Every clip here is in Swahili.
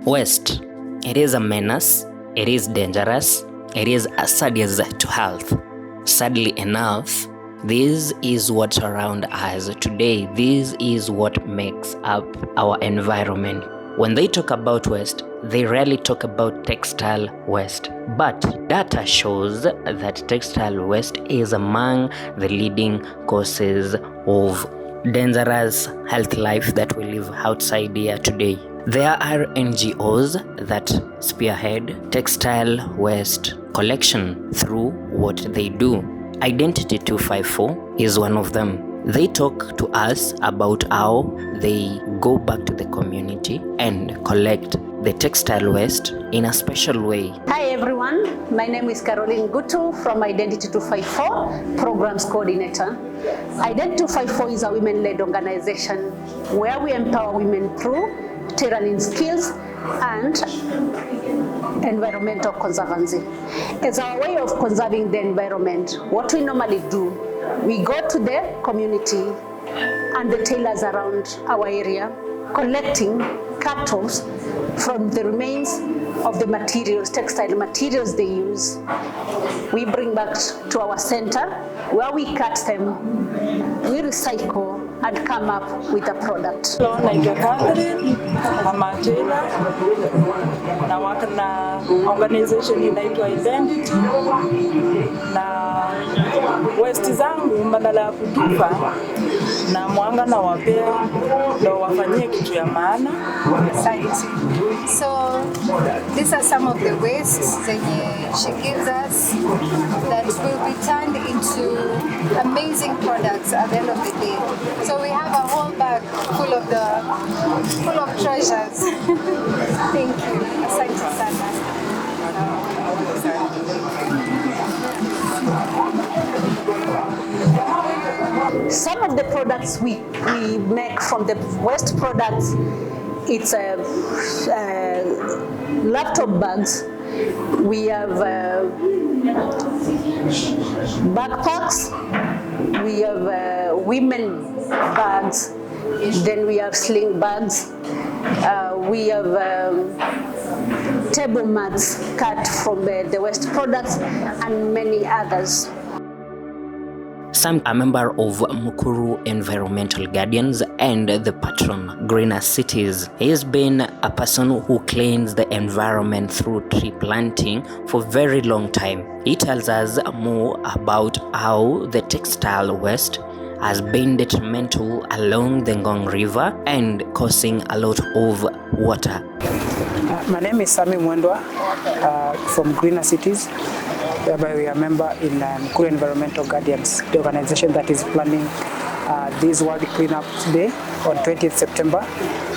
Waste. It is a menace, it is dangerous, it is hazardous to health. Sadly enough, this is what surrounds us today. This is what makes up our environment. When they talk about waste, they rarely talk about textile waste. But data shows that textile waste is among the leading causes of dangerous health life that we live outside here today. There are NGOs that spearhead textile waste collection through what they do. Identity 254 is one of them. They talk to us about how they go back to the community and collect the textile waste in a special way. Hi everyone, my name is Caroline Gutu from Identity 254, Programs Coordinator. Identity 254 is a women-led organization where we empower women through tailoring skills and environmental conservancy. As our way of conserving the environment, what we normally do, we go to the community and the tailors around our area, collecting cut-offs from the remains of the materials, textile materials they use. We bring back to our center where we cut them, we recycle and come up with a product. Naitwa Catherine, I'm a tailor, na work na organization inaitwa Identity, na waste zangu badala ya kutupa na mwanga na wapea ndio wafanyie kitu ya maana. So these are some of the wastes that she gives us that will be turned into amazing products at the end of the day. So we have a whole bag full of treasures. Thank you. Asante sana. Some of the products we make from the waste products, it's laptop bags. We have backpacks. We have women bags. Then we have sling bags. We have table mats cut from the waste products and many others. Sam, a member of Mukuru Environmental Guardians and the patron Greener Cities. He has been a person who cleans the environment through tree planting for a very long time. He tells us more about how the textile waste has been detrimental along the Ngong River and causing a lot of water. My name is Sami Mwendwa from Greener Cities, whereby we are a member in Mukuru Environmental Guardians, the organization that is planning this World Cleanup Day on 20th September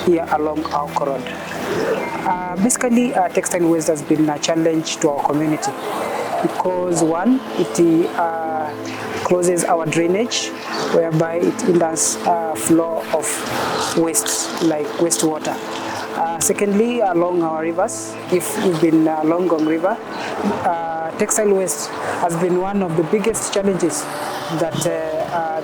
here along Auko Road. Basically, textile waste has been a challenge to our community because one, it closes our drainage, whereby it hinders flow of waste like wastewater. Secondly, along our rivers, if you've been along Ngong River, textile waste has been one of the biggest challenges that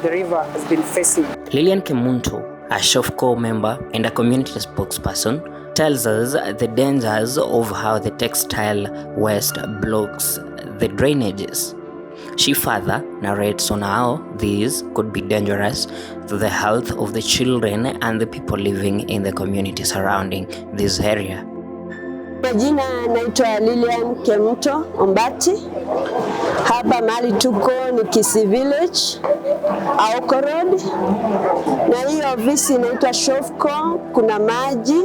the river has been facing. Lilian Kimunto, a SHOFCO member and a community spokesperson, tells us the dangers of how the textile waste blocks the drainages. She further narrates on how these could be dangerous to the health of the children and the people living in the community surrounding this area. Majina naitwa Lilian Kemuto Ombati. Hapa mahali tuko ni Kisi Village, Auko Road. Na hii ofisi inaitwa SHOFCO, kuna maji,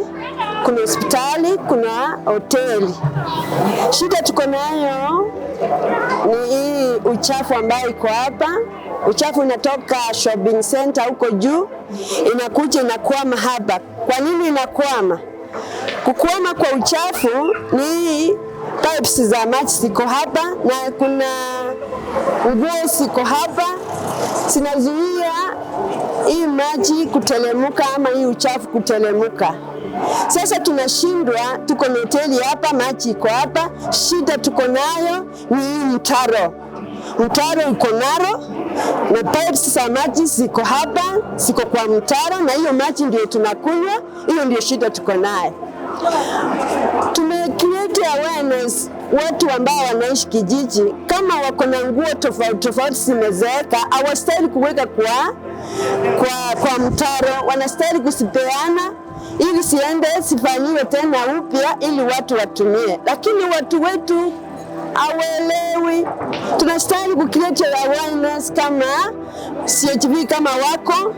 kuna hospitali, kuna hoteli. Shida tuko nayo ni hii uchafu ambayo iko hapa. Uchafu unatoka shopping center huko juu, inakuja inakwama hapa. Kwa nini inakwama? Kukwama kwa uchafu ni pipes za maji ziko hapa na kuna nguo ziko hapa, zinazuia hii maji kutelemuka ama hii uchafu kutelemuka. Sasa tunashindwa, tuko na hoteli hapa, maji iko hapa, shida tuko nayo ni hii mtaro. Mtaro uko naro na pipes za maji ziko hapa, ziko kwa mtaro na hiyo maji ndio tunakunywa, hiyo ndio shida tuko nayo. Tumecreate awareness watu ambao wanaishi kijiji, kama wako na nguo tofauti zimezeeka, hawastahili kuweka kwa mtaro, wanastahili kusipeana ili siende sifanyiwe tena upya ili watu watumie. Lakini watu wetu hawelewi. Tunastahili kucreate awareness kama CHV kama wako,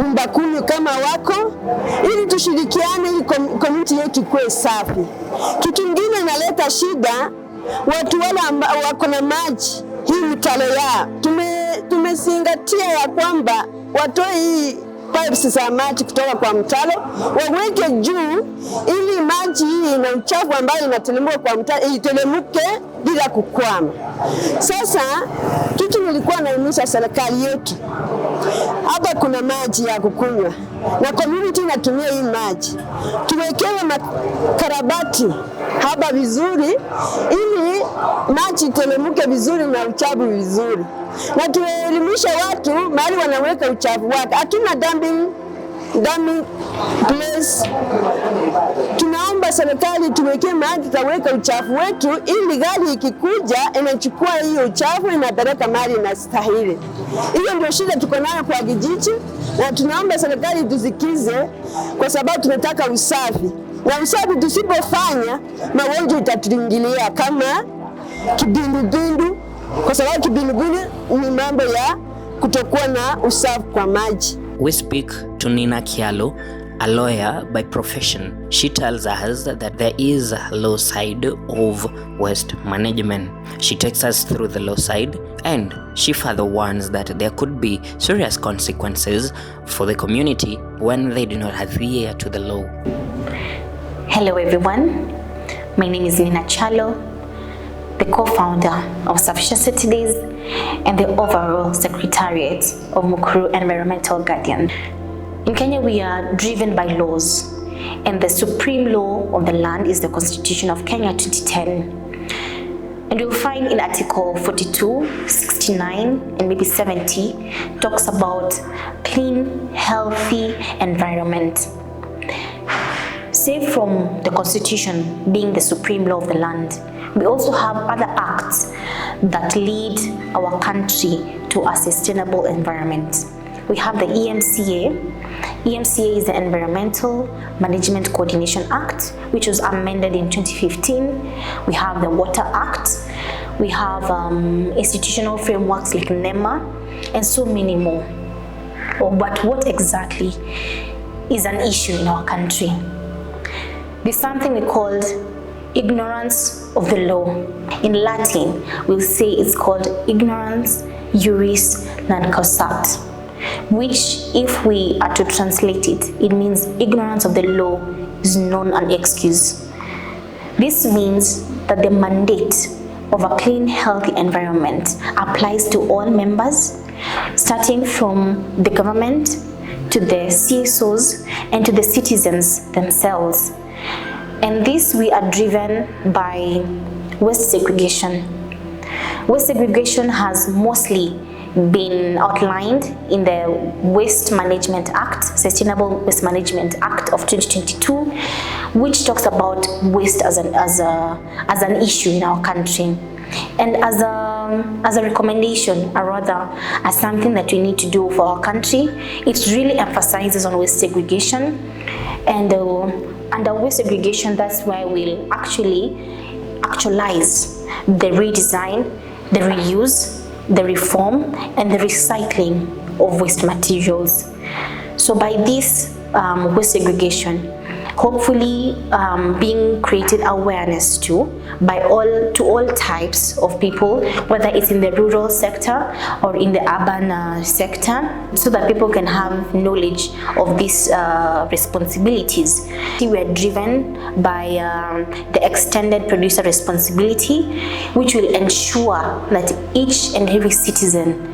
Mbakuni kama wako, ili tushirikiane ili community yetu ikuwe safi. Kitu kingine inaleta shida, watu wale ambao wako na maji, hii mitalo yao. Tumezingatia ya kwamba watoe hii pipes za maji kutoka kwa mtalo waweke juu ili maji hii na uchafu ambayo inatelemuka kwa mtalo itelemuke bila kukwama. Sasa kitu nilikuwa naimiza serikali yetu, hapa kuna maji ya kukunywa na community inatumia hii maji, tuwekewe makarabati hapa vizuri ili maji itelemuke vizuri na uchafu vizuri, na tuelimisha watu mahali wanaweka uchafu wake. Hatuna dumping place. Tunaomba serikali tuwekee mahali tutaweka uchafu wetu ili gari ikikuja inachukua hiyo uchafu inapeleka mahali inastahili. Hiyo ndio shida tuko nayo kwa kijiji, na tunaomba serikali tusikize kwa sababu tunataka usafi. Na usafi tusipofanya, magonjwa itatuingilia kama kipindupindu, kwa sababu kipindupindu ni mambo ya kutokuwa na usafi kwa maji. We speak to Nina Kialo, a lawyer by profession. She tells us that there is a low side of waste management. She takes us through the low side, and she further warns that there could be serious consequences for the community when they do not adhere to the law. Hello everyone, my name is Nina Kialo, the co-founder of Sufficiency Days and the overall secretariat of Mukuru Environmental Guardian. In Kenya, we are driven by laws, and the supreme law of the land is the Constitution of Kenya 2010. And you'll find in Article 42, 69, and maybe 70, talks about clean, healthy environment. Save from the Constitution being the supreme law of the land, we also have other acts that lead our country to a sustainable environment. We have the EMCA. EMCA is the Environmental Management Coordination Act, which was amended in 2015. We have the Water Act. We have institutional frameworks like NEMA, and so many more. But what exactly is an issue in our country? There's something we called ignorance of the law. In Latin, we'll say it's called ignorance juris non causat, which if we are to translate it, it means ignorance of the law is non an excuse. This means that the mandate of a clean, healthy environment applies to all members, starting from the government to the CSOs and to the citizens themselves. And this we are driven by waste segregation. Waste segregation has mostly been outlined in the Waste Management Act, Sustainable Waste Management Act of 2022, which talks about waste as an issue in our country. And as a recommendation, or rather as something that we need to do for our country, it really emphasizes on waste segregation. And under waste segregation, that's why we'll actualize the redesign, the reuse, the reform, and the recycling of waste materials. So by this waste segregation, hopefully being created awareness to all types of people, whether it's in the rural sector or in the urban sector, so that people can have knowledge of these responsibilities. We are driven by the extended producer responsibility, which will ensure that each and every citizen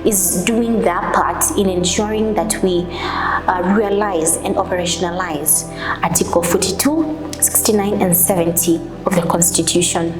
is doing their part in ensuring that we realize and operationalize Article 42, 69 and 70 of the Constitution.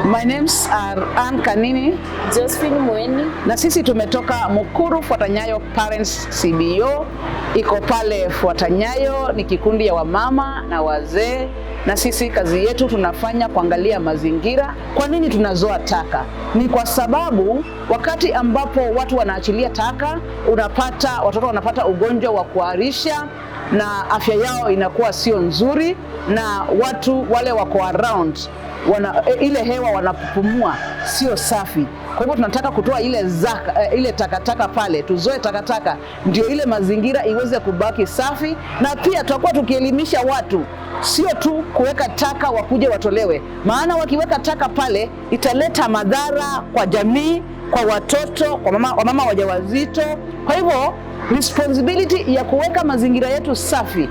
My names are Ann Kanini, Josephine Mweni, na sisi tumetoka Mukuru Fuatanyayo Parents CBO. Iko pale Fuatanyayo, ni kikundi ya wamama na wazee, na sisi kazi yetu tunafanya kuangalia mazingira. Kwa nini tunazoa taka? Ni kwa sababu wakati ambapo watu wanaachilia taka, unapata watoto wanapata ugonjwa wa kuharisha na afya yao inakuwa sio nzuri, na watu wale wako around ile hewa wanapumua sio safi. Kwa hivyo tunataka kutoa ile takataka pale, tuzoe takataka ndio ile mazingira iweze kubaki safi, na pia tutakuwa tukielimisha watu sio tu kuweka taka wakuje watolewe, maana wakiweka taka pale italeta madhara kwa jamii, kwa watoto, kwa mama wajawazito. Kwa hivyo responsibility ya kuweka mazingira yetu safi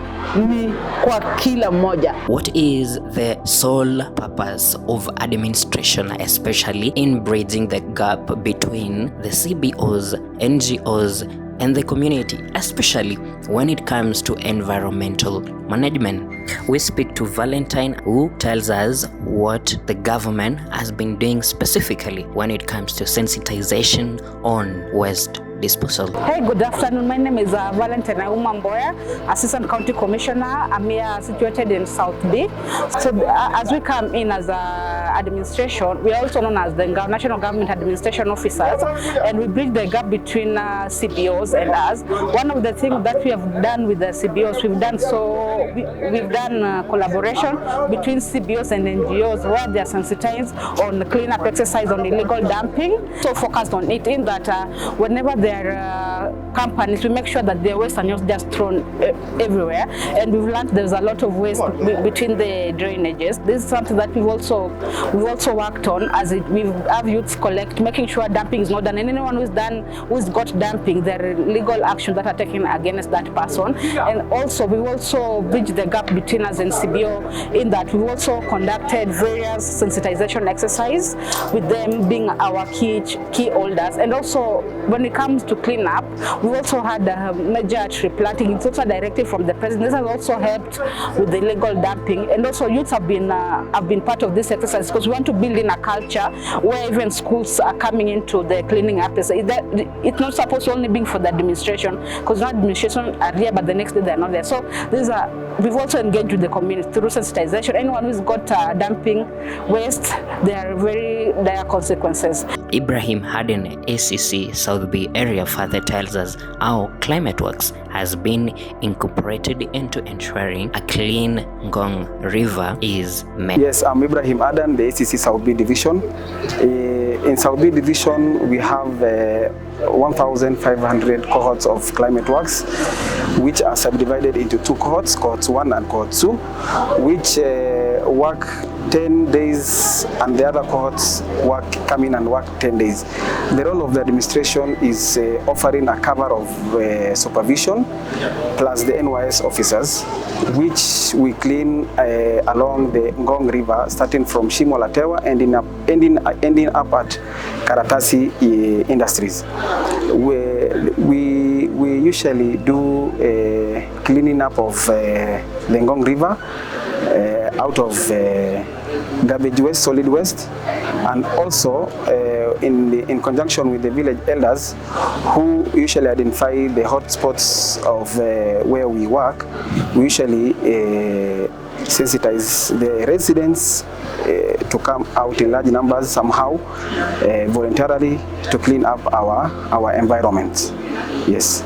ni kwa kila mmoja. What is the sole purpose of administration, especially in bridging the gap between the CBOs, NGOs, and the community, especially when it comes to environmental management? We speak to Valentine, who tells us what the government has been doing specifically when it comes to sensitization on waste disposal. Hey, good afternoon. My name is Valentine Mboya, Assistant County Commissioner. I'm here situated in South B. So as we come in as administration, we are also known as the National Government Administration Officers, and we bridge the gap between CBOs and us. One of the things that we have done with the CBOs, we've done collaboration between CBOs and NGOs where they are sensitized on the cleanup exercise on illegal dumping. So focused on it in that whenever there are companies, we make sure that their waste are not just thrown everywhere. And we've learned there's a lot of waste between the drainages. This is something that we've also worked on, as we have youths collect, making sure dumping is not done. And anyone who's got dumping, there are legal actions that are taken against that person. And also we've also bridged the gap between us and CBO in that we've also conducted various sensitization exercises with them being our key holders. And also when it comes to clean up, we've also had a major tree planting. It's also a directive from the president. This has also helped with the illegal dumping. And also youths have been part of this exercise because we want to build in a culture where even schools are coming into the cleaning up. It's not supposed to only be for the administration, because not administration are here but the next day they're not there. So we've also engaged with the community through sensitization. Anyone who's got dumping waste, there are consequences. Ibrahim Harden, ACC South B area, further tells us how Climate Works has been incorporated into ensuring a clean Ngong River is met. Yes, I'm Ibrahim Harden, the ACC South B division. In South B division, we have 1,500 cohorts of Climate Works, which are subdivided into two cohorts, cohorts 1 and cohort 2, which work 10 days, and the other cohorts come in and work 10 days. The role of the administration is offering a cover of supervision plus the NYS officers, which we clean along the Ngong River, starting from Shimo La Tewa and ending up at Karatasi Industries. We usually do cleaning up of the Ngong River out of garbage waste, solid waste, and also in conjunction with the village elders, who usually identify the hotspots of where we work. We usually sensitize the residents to come out in large numbers somehow, voluntarily, to clean up our environment. Yes.